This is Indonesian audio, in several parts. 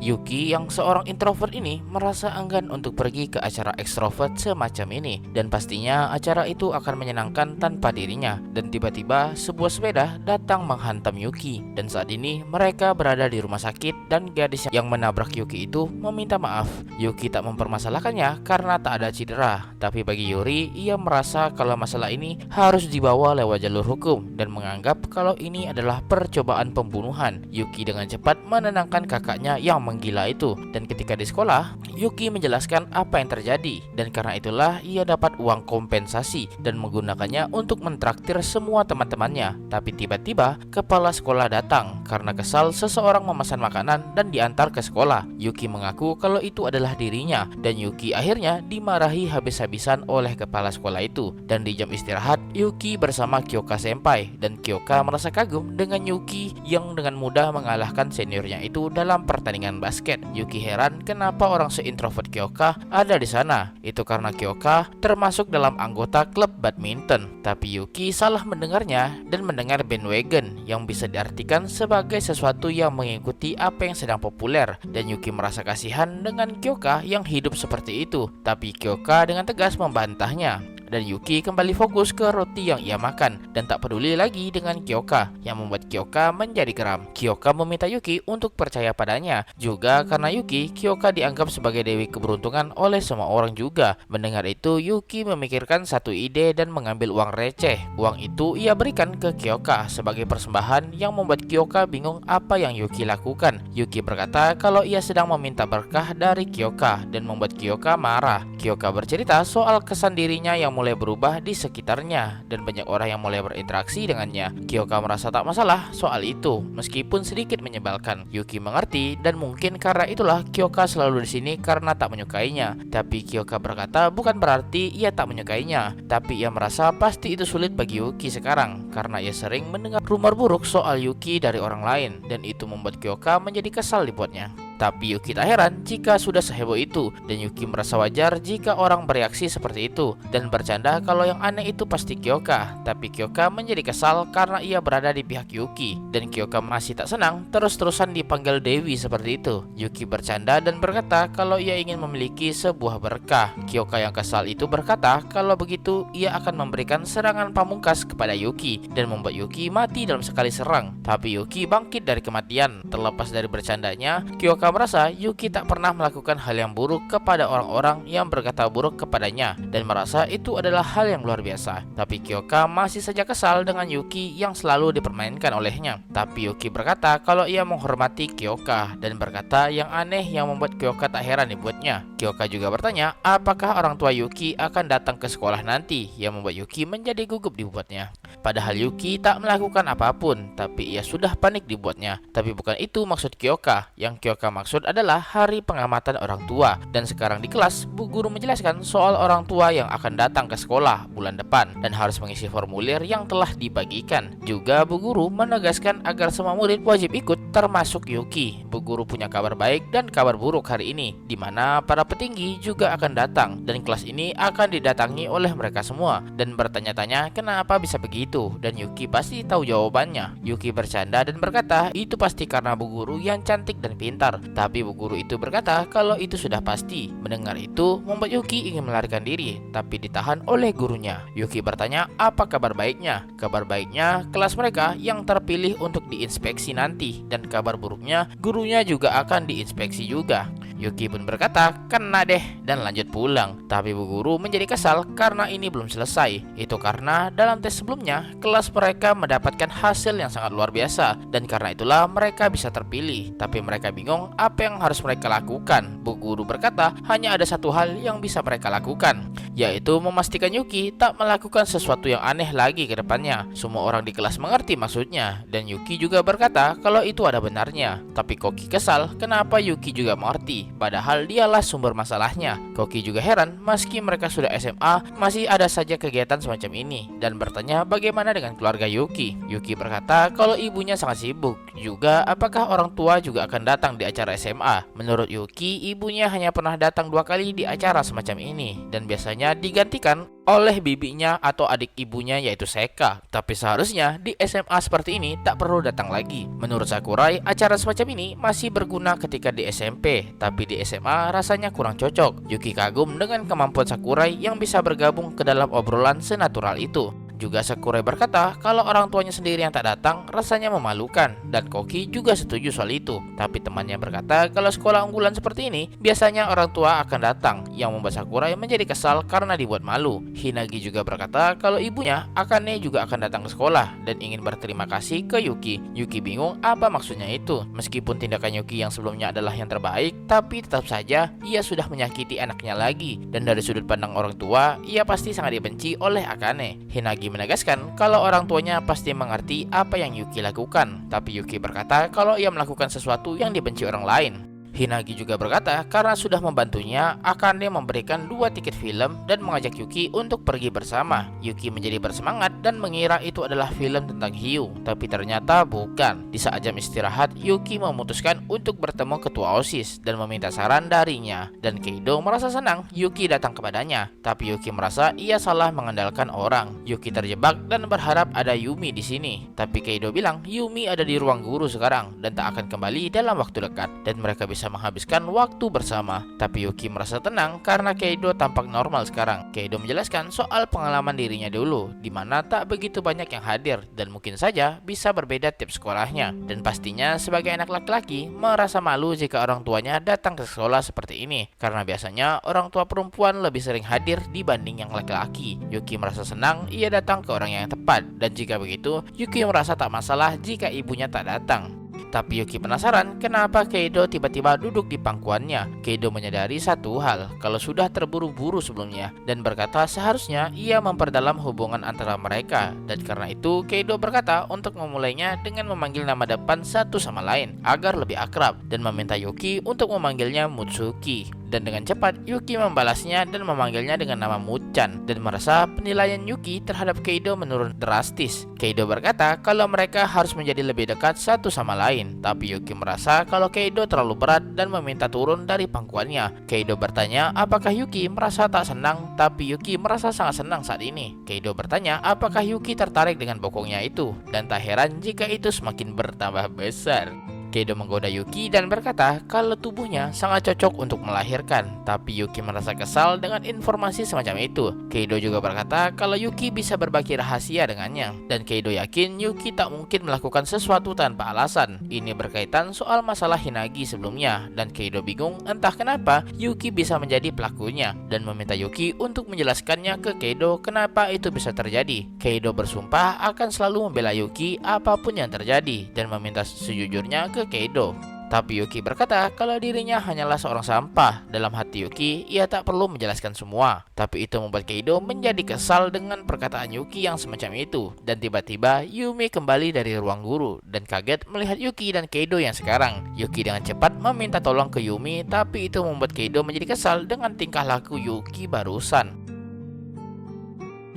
Yuki yang seorang introvert ini merasa enggan untuk pergi ke acara ekstrovert semacam ini, dan pastinya acara itu akan menyenangkan tanpa dirinya. Dan tiba-tiba sebuah sepeda datang menghantam Yuki, dan saat ini mereka berada di rumah sakit dan gadis yang menabrak Yuki itu meminta maaf. Yuki tak mempermasalahkannya karena tak ada cedera, tapi bagi Yuri, ia merasa kalau masalah ini harus dibawa lewat jalur hukum dan menganggap kalau ini adalah percobaan pembunuhan. Yuki dengan cepat menenangkan kakaknya yang menggila itu, dan ketika di sekolah, Yuki menjelaskan apa yang terjadi, dan karena itulah ia dapat uang kompensasi dan menggunakannya untuk mentraktir semua teman-temannya. Tapi tiba-tiba kepala sekolah datang karena kesal seseorang memesan makanan dan diantar ke sekolah. Yuki mengaku kalau itu adalah dirinya, dan Yuki akhirnya dimarahi habis-habisan oleh kepala sekolah itu. Dan di jam istirahat, Yuki bersama Kyoka senpai, dan Kyoka merasa kagum dengan Yuki yang dengan mudah mengalahkan seniornya itu dalam pertandingan basket. Yuki heran kenapa orang seintrovert Kyoka ada di sana. Itu karena Kyoka termasuk dalam anggota klub badminton. Tapi Yuki salah mendengarnya dan mendengar bandwagon yang bisa diartikan sebagai sesuatu yang mengikuti apa yang sedang populer. Dan Yuki merasa kasihan dengan Kyoka yang hidup seperti itu. Tapi Kyoka dengan tegas membantahnya. Dan Yuki kembali fokus ke roti yang ia makan dan tak peduli lagi dengan Kyoka, yang membuat Kyoka menjadi geram. Kyoka meminta Yuki untuk percaya padanya. Juga karena Yuki, Kyoka dianggap sebagai dewi keberuntungan oleh semua orang juga. Mendengar itu, Yuki memikirkan satu ide dan mengambil uang receh. Uang itu ia berikan ke Kyoka sebagai persembahan, yang membuat Kyoka bingung apa yang Yuki lakukan. Yuki berkata kalau ia sedang meminta berkah dari Kyoka dan membuat Kyoka marah. Kyoka bercerita soal kesan dirinya yang mulai berubah di sekitarnya dan banyak orang yang mulai berinteraksi dengannya. Kyoka merasa tak masalah soal itu, meskipun sedikit menyebalkan. Yuki mengerti dan mungkin karena itulah Kyoka selalu di sini karena tak menyukainya. Tapi Kyoka berkata bukan berarti ia tak menyukainya, tapi ia merasa pasti itu sulit bagi Yuki sekarang karena ia sering mendengar rumor buruk soal Yuki dari orang lain, dan itu membuat Kyoka menjadi kesal dibuatnya. Tapi Yuki tak heran jika sudah seheboh itu, dan Yuki merasa wajar jika orang bereaksi seperti itu dan bercanda kalau yang aneh itu pasti Kyoka. Tapi Kyoka menjadi kesal karena ia berada di pihak Yuki, dan Kyoka masih tak senang terus-terusan dipanggil Dewi seperti itu. Yuki bercanda dan berkata kalau ia ingin memiliki sebuah berkah. Kyoka yang kesal itu berkata kalau begitu ia akan memberikan serangan pamungkas kepada Yuki dan membuat Yuki mati dalam sekali serang. Tapi Yuki bangkit dari kematian. Terlepas dari bercandanya, Kyoka merasa Yuki tak pernah melakukan hal yang buruk kepada orang-orang yang berkata buruk kepadanya dan merasa itu adalah hal yang luar biasa. Tapi Kyoka masih saja kesal dengan Yuki yang selalu dipermainkan olehnya. Tapi Yuki berkata kalau ia menghormati Kyoka dan berkata yang aneh yang membuat Kyoka tak heran dibuatnya. Kyoka juga bertanya apakah orang tua Yuki akan datang ke sekolah nanti, yang membuat Yuki menjadi gugup dibuatnya. Padahal Yuki tak melakukan apapun, tapi ia sudah panik dibuatnya. Tapi bukan itu maksud Kyoka. Yang Kyoka maksud adalah hari pengamatan orang tua. Dan sekarang di kelas, Bu Guru menjelaskan soal orang tua yang akan datang ke sekolah bulan depan dan harus mengisi formulir yang telah dibagikan. Juga Bu Guru menegaskan agar semua murid wajib ikut, termasuk Yuki. Bu Guru punya kabar baik dan kabar buruk hari ini, di mana para petinggi juga akan datang, dan kelas ini akan didatangi oleh mereka semua dan bertanya-tanya kenapa bisa begitu, dan Yuki pasti tahu jawabannya. Yuki bercanda dan berkata itu pasti karena Bu Guru yang cantik dan pintar. Tapi Bu Guru itu berkata kalau itu sudah pasti. Mendengar itu membuat Yuki ingin melarikan diri, tapi ditahan oleh gurunya. Yuki bertanya apa kabar baiknya. Kabar baiknya kelas mereka yang terpilih untuk diinspeksi nanti, dan kabar buruknya gurunya juga akan diinspeksi juga. Yuki pun berkata kena deh dan lanjut pulang. Tapi Bu Guru menjadi kesal karena ini belum selesai. Itu karena dalam tes sebelumnya kelas mereka mendapatkan hasil yang sangat luar biasa, dan karena itulah mereka bisa terpilih. Tapi mereka bingung apa yang harus mereka lakukan. Bu Guru berkata hanya ada satu hal yang bisa mereka lakukan, yaitu memastikan Yuki tak melakukan sesuatu yang aneh lagi ke depannya. Semua orang di kelas mengerti maksudnya, dan Yuki juga berkata kalau itu ada benarnya. Tapi Koki kesal kenapa Yuki juga mengerti, padahal dialah sumber masalahnya. Koki juga heran meski mereka sudah SMA masih ada saja kegiatan semacam ini, dan bertanya bagaimana dengan keluarga Yuki. Yuki berkata kalau ibunya sangat sibuk. Juga apakah orang tua juga akan datang di acara SMA. Menurut Yuki, ibunya hanya pernah datang 2 kali di acara semacam ini, dan biasanya ibunya digantikan oleh bibinya atau adik ibunya yaitu Seka. Tapi seharusnya di SMA seperti ini tak perlu datang lagi. Menurut Sakurai, acara semacam ini masih berguna ketika di SMP, tapi di SMA rasanya kurang cocok. Yuki kagum dengan kemampuan Sakurai yang bisa bergabung ke dalam obrolan senatural itu. Juga Sakurai berkata kalau orang tuanya sendiri yang tak datang rasanya memalukan, dan Koki juga setuju soal itu. Tapi temannya berkata kalau sekolah unggulan seperti ini biasanya orang tua akan datang, yang membuat Sakurai menjadi kesal karena dibuat malu. Hinagi juga berkata kalau ibunya Akane juga akan datang ke sekolah dan ingin berterima kasih ke Yuki. Yuki bingung apa maksudnya itu. Meskipun tindakan Yuki yang sebelumnya adalah yang terbaik, tapi tetap saja ia sudah menyakiti anaknya lagi, dan dari sudut pandang orang tua ia pasti sangat dibenci oleh Akane. Hinagi menegaskan kalau orang tuanya pasti mengerti apa yang Yuki lakukan, tapi Yuki berkata kalau ia melakukan sesuatu yang dibenci orang lain. Hinagi juga berkata karena sudah membantunya, Akane memberikan 2 tiket film dan mengajak Yuki untuk pergi bersama. Yuki menjadi bersemangat dan mengira itu adalah film tentang hiu, tapi ternyata bukan. Di saat jam istirahat, Yuki memutuskan untuk bertemu ketua OSIS dan meminta saran darinya. Dan Keido merasa senang Yuki datang kepadanya, tapi Yuki merasa ia salah mengandalkan orang. Yuki terjebak dan berharap ada Yumi di sini, tapi Keido bilang Yumi ada di ruang guru sekarang dan tak akan kembali dalam waktu dekat, dan mereka bisa menghabiskan waktu bersama. Tapi Yuki merasa tenang karena Keido tampak normal sekarang. Keido menjelaskan soal pengalaman dirinya dulu, di mana tak begitu banyak yang hadir dan mungkin saja bisa berbeda tiap sekolahnya. Dan pastinya sebagai anak laki-laki merasa malu jika orang tuanya datang ke sekolah seperti ini, karena biasanya orang tua perempuan lebih sering hadir dibanding yang laki-laki. Yuki merasa senang ia datang ke orang yang tepat, dan jika begitu Yuki merasa tak masalah jika ibunya tak datang. Tapi Yuki penasaran kenapa Keido tiba-tiba duduk di pangkuannya. Keido menyadari satu hal, kalau sudah terburu-buru sebelumnya, dan berkata seharusnya ia memperdalam hubungan antara mereka. Dan karena itu Keido berkata untuk memulainya dengan memanggil nama depan satu sama lain agar lebih akrab, dan meminta Yuki untuk memanggilnya Mutsuki. Dan dengan cepat Yuki membalasnya dan memanggilnya dengan nama Muchan, dan merasa penilaian Yuki terhadap Keido menurun drastis. Keido berkata kalau mereka harus menjadi lebih dekat satu sama lain, tapi Yuki merasa kalau Keido terlalu berat dan meminta turun dari pangkuannya. Keido bertanya apakah Yuki merasa tak senang, tapi Yuki merasa sangat senang saat ini. Keido bertanya apakah Yuki tertarik dengan bokongnya itu, dan tak heran jika itu semakin bertambah besar. Keido menggoda Yuki dan berkata kalau tubuhnya sangat cocok untuk melahirkan, tapi Yuki merasa kesal dengan informasi semacam itu. Keido juga berkata kalau Yuki bisa berbagi rahasia dengannya, dan Keido yakin Yuki tak mungkin melakukan sesuatu tanpa alasan. Ini berkaitan soal masalah Hinagi sebelumnya, dan Keido bingung entah kenapa Yuki bisa menjadi pelakunya, dan meminta Yuki untuk menjelaskannya ke Keido kenapa itu bisa terjadi. Keido bersumpah akan selalu membela Yuki apapun yang terjadi, dan meminta sejujurnya ke Keido. Tapi Yuki berkata kalau dirinya hanyalah seorang sampah. Dalam hati Yuki, ia tak perlu menjelaskan semua. Tapi itu membuat Keido menjadi kesal dengan perkataan Yuki yang semacam itu. Dan tiba-tiba Yumi kembali dari ruang guru dan kaget melihat Yuki dan Keido yang sekarang. Yuki dengan cepat meminta tolong ke Yumi, tapi itu membuat Keido menjadi kesal dengan tingkah laku Yuki barusan.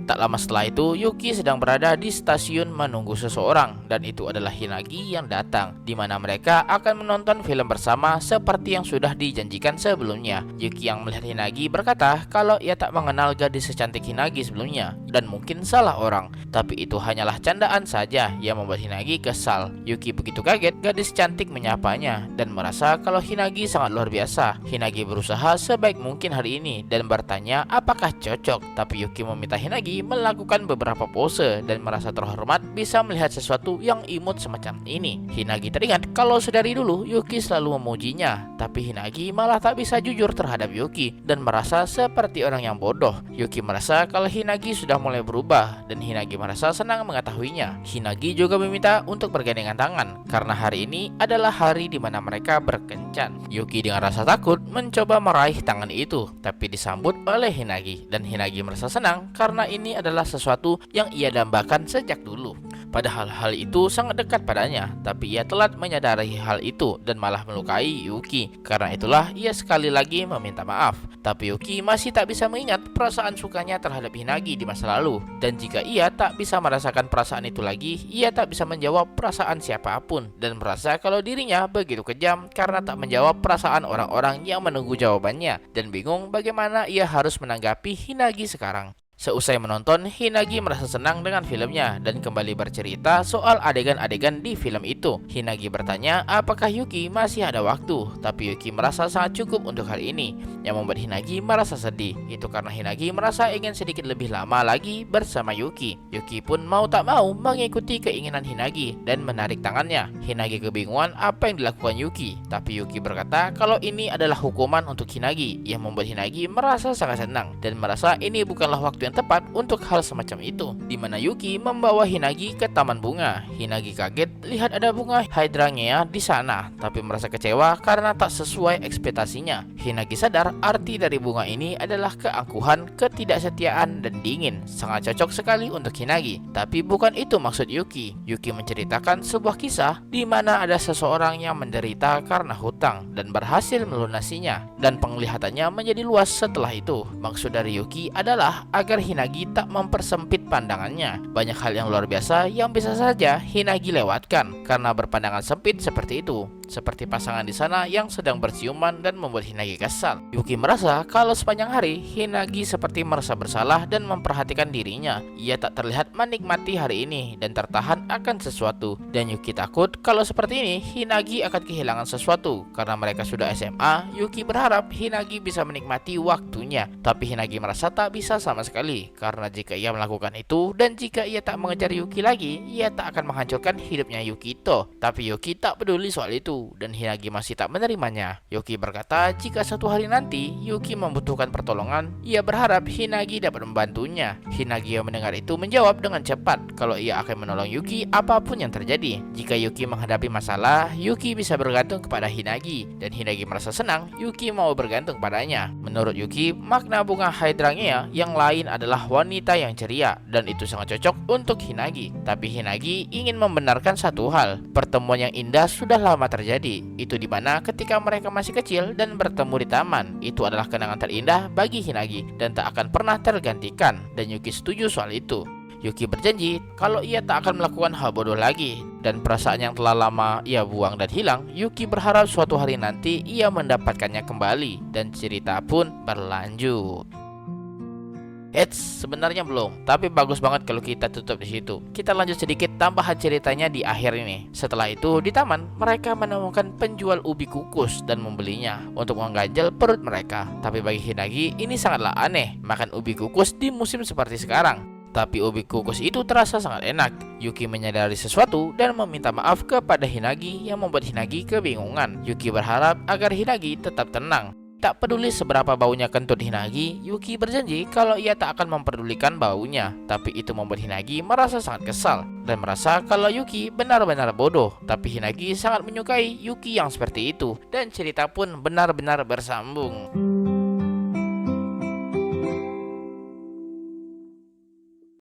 Tak lama setelah itu, Yuki sedang berada di stasiun menunggu seseorang, dan itu adalah Hinagi yang datang, di mana mereka akan menonton film bersama seperti yang sudah dijanjikan sebelumnya. Yuki yang melihat Hinagi berkata kalau ia tak mengenal gadis secantik Hinagi sebelumnya, dan mungkin salah orang, tapi itu hanyalah candaan saja yang membuat Hinagi kesal. Yuki begitu kaget gadis cantik menyapanya, dan merasa kalau Hinagi sangat luar biasa. Hinagi berusaha sebaik mungkin hari ini dan bertanya apakah cocok, tapi Yuki meminta Hinagi melakukan beberapa pose dan merasa terhormat bisa melihat sesuatu yang imut semacam ini. Hinagi teringat kalau sedari dulu Yuki selalu memujinya, tapi Hinagi malah tak bisa jujur terhadap Yuki dan merasa seperti orang yang bodoh. Yuki merasa kalau Hinagi sudah mulai berubah, dan Hinagi merasa senang mengetahuinya. Hinagi juga meminta untuk bergandengan tangan karena hari ini adalah hari di mana mereka berkencan. Yuki dengan rasa takut mencoba meraih tangan itu, tapi disambut oleh Hinagi, dan Hinagi merasa senang karena ini adalah sesuatu yang ia dambakan sejak dulu. Padahal hal itu sangat dekat padanya, tapi ia telat menyadari hal itu dan malah melukai Yuki. Karena itulah ia sekali lagi meminta maaf. Tapi Yuki masih tak bisa mengingat perasaan sukanya terhadap Hinagi di masa lalu. Dan jika ia tak bisa merasakan perasaan itu lagi, ia tak bisa menjawab perasaan siapapun dan merasa kalau dirinya begitu kejam karena tak menjawab perasaan orang-orang yang menunggu jawabannya dan bingung bagaimana ia harus menanggapi Hinagi sekarang. Seusai menonton, Hinagi merasa senang dengan filmnya dan kembali bercerita soal adegan-adegan di film itu. Hinagi bertanya apakah Yuki masih ada waktu, tapi Yuki merasa sangat cukup untuk hari ini. Yang membuat Hinagi merasa sedih, itu karena Hinagi merasa ingin sedikit lebih lama lagi bersama Yuki. Yuki pun mau tak mau mengikuti keinginan Hinagi dan menarik tangannya. Hinagi kebingungan apa yang dilakukan Yuki, tapi Yuki berkata kalau ini adalah hukuman untuk Hinagi, yang membuat Hinagi merasa sangat senang dan merasa ini bukanlah waktu yang tepat untuk hal semacam itu, di mana Yuki membawa Hinagi ke taman bunga. Hinagi kaget lihat ada bunga hydrangea di sana, tapi merasa kecewa karena tak sesuai ekspektasinya. Hinagi sadar arti dari bunga ini adalah keangkuhan, ketidaksetiaan, dan dingin. Sangat cocok sekali untuk Hinagi, tapi bukan itu maksud Yuki. Yuki menceritakan sebuah kisah di mana ada seseorang yang menderita karena hutang dan berhasil melunasinya, dan penglihatannya menjadi luas setelah itu. Maksud dari Yuki adalah agar Hinagi tak mempersempit pandangannya. Banyak hal yang luar biasa yang bisa saja Hinagi lewatkan karena berpandangan sempit seperti itu. Seperti pasangan di sana yang sedang berciuman dan membuat Hinagi kesal. Yuki merasa kalau sepanjang hari Hinagi seperti merasa bersalah dan memperhatikan dirinya. Ia tak terlihat menikmati hari ini dan tertahan akan sesuatu. Dan Yuki takut kalau seperti ini Hinagi akan kehilangan sesuatu. Karena mereka sudah SMA, Yuki berharap Hinagi bisa menikmati waktunya. Tapi Hinagi merasa tak bisa sama sekali. Karena jika ia melakukan itu dan jika ia tak mengejar Yuki lagi, ia tak akan menghancurkan hidupnya Yukito. Tapi Yuki tak peduli soal itu dan Hinagi masih tak menerimanya. Yuki berkata jika suatu hari nanti Yuki membutuhkan pertolongan, ia berharap Hinagi dapat membantunya. Hinagi yang mendengar itu menjawab dengan cepat kalau ia akan menolong Yuki apapun yang terjadi. Jika Yuki menghadapi masalah, Yuki bisa bergantung kepada Hinagi dan Hinagi merasa senang Yuki mau bergantung padanya. Menurut Yuki, makna bunga hydrangea yang lain adalah wanita yang ceria dan itu sangat cocok untuk Hinagi. Tapi Hinagi ingin membenarkan satu hal, pertemuan yang indah sudah lama terjadi. Itu dimana ketika mereka masih kecil dan bertemu di taman. Itu adalah kenangan terindah bagi Hinagi dan tak akan pernah tergantikan. Dan Yuki setuju soal itu. Yuki berjanji kalau ia tak akan melakukan hal bodoh lagi. Dan perasaan yang telah lama ia buang dan hilang, Yuki berharap suatu hari nanti ia mendapatkannya kembali. Dan cerita pun berlanjut. Sebenarnya belum, tapi bagus banget kalau kita tutup di situ. Kita lanjut sedikit tambahan ceritanya di akhir ini. Setelah itu di taman, mereka menemukan penjual ubi kukus dan membelinya untuk mengganjal perut mereka. Tapi bagi Hinagi ini sangatlah aneh, makan ubi kukus di musim seperti sekarang. Tapi ubi kukus itu terasa sangat enak. Yuki menyadari sesuatu dan meminta maaf kepada Hinagi yang membuat Hinagi kebingungan. Yuki berharap agar Hinagi tetap tenang. Tak peduli seberapa baunya kentut Hinagi, Yuki berjanji kalau ia tak akan memperdulikan baunya. Tapi itu membuat Hinagi merasa sangat kesal dan merasa kalau Yuki benar-benar bodoh. Tapi Hinagi sangat menyukai Yuki yang seperti itu dan cerita pun benar-benar bersambung.